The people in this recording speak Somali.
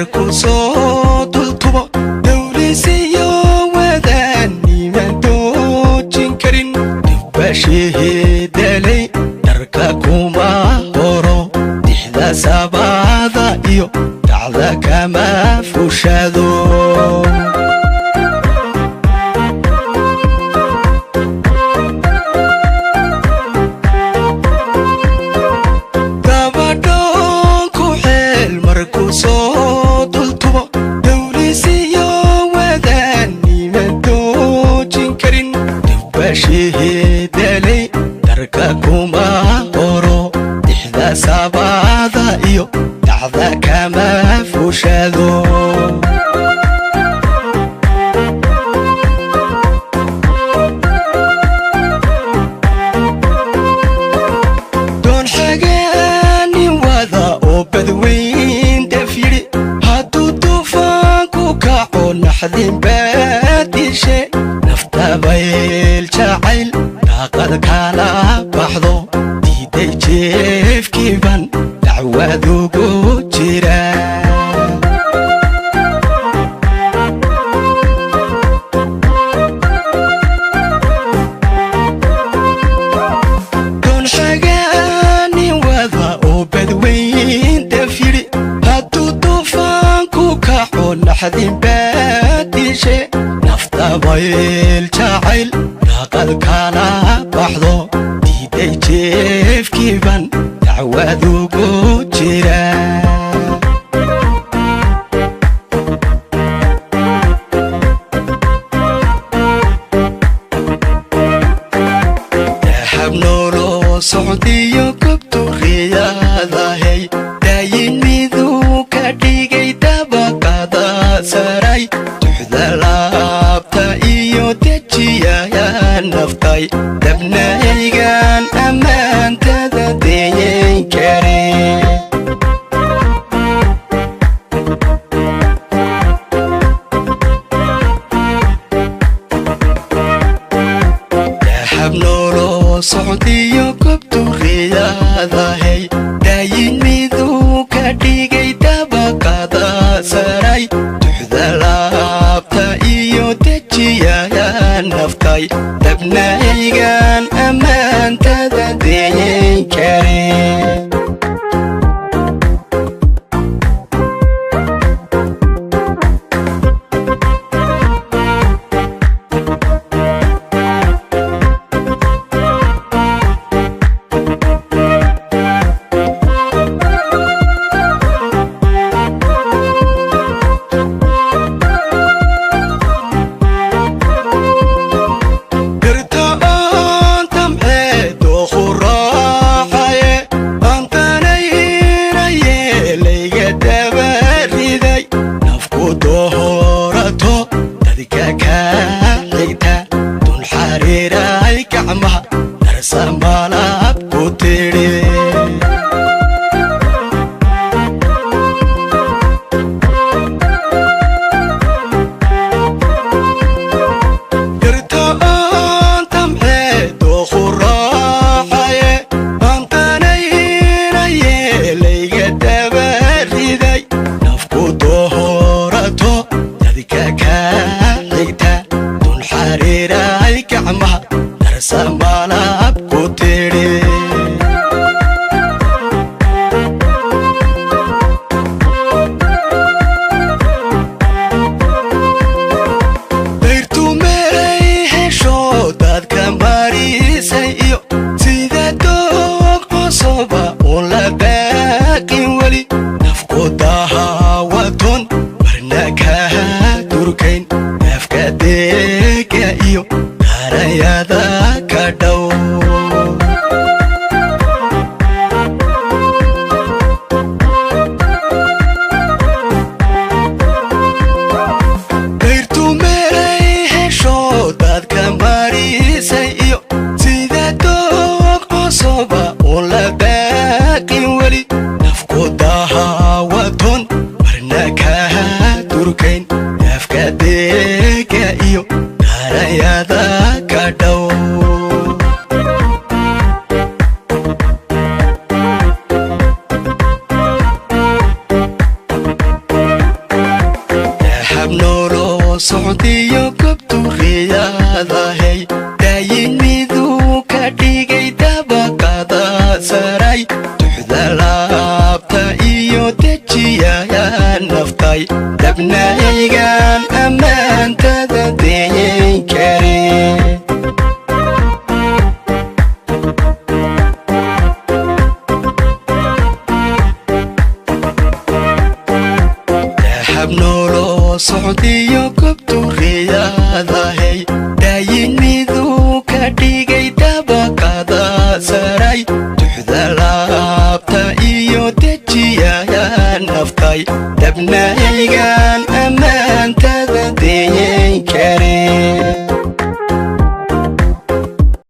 markuu soo dultubo dawlisiyo wadani ma doojin karin dibashii dalay darka kuma horo dixda sabada iyo dacda kama fushado soo dultubo dawlisiyo wadani ma doojin karin dibashii dalay darka kuma horo dixda sabada iyo dacda kama fushado doon xagaani wada oo badweyn naxdin baadishe nafta bayl jacayl daaqad kala baxdo diiday jeefkiiban dacwadugu jira doon xagaani wada oo badweyn dafyiri hadduu duufaanku kaco naxdin nafta bayl jacayl daaqad kala baxdo diiday jeefkiiban dacwadugu jira dahab nooloo socdiyo gobtu riyaadahay daayin miduu ka dhigay dabaqada saray laabta iyo dejiyayaan naftay dabnaygan ammaantada deeyan kare dahab nooloo socdiyo gobtu riyaadahay daayin miduu ka dhigay dabaqada saray laabta iyo dejiyayaan naftay dabnaygan ammaantada deeyan kare socdiyo gobtu riyadahay daayin miduu ka dhigay dabaqada saray duxda laabta iyo dejiyaya naftay dabnaygan ammaantada deeyin kare socdiyo gobtu riyadahay daayin miduu ka dhigay dabaqada saray duxda laabta iyo dejiyaya naftay dabnaygan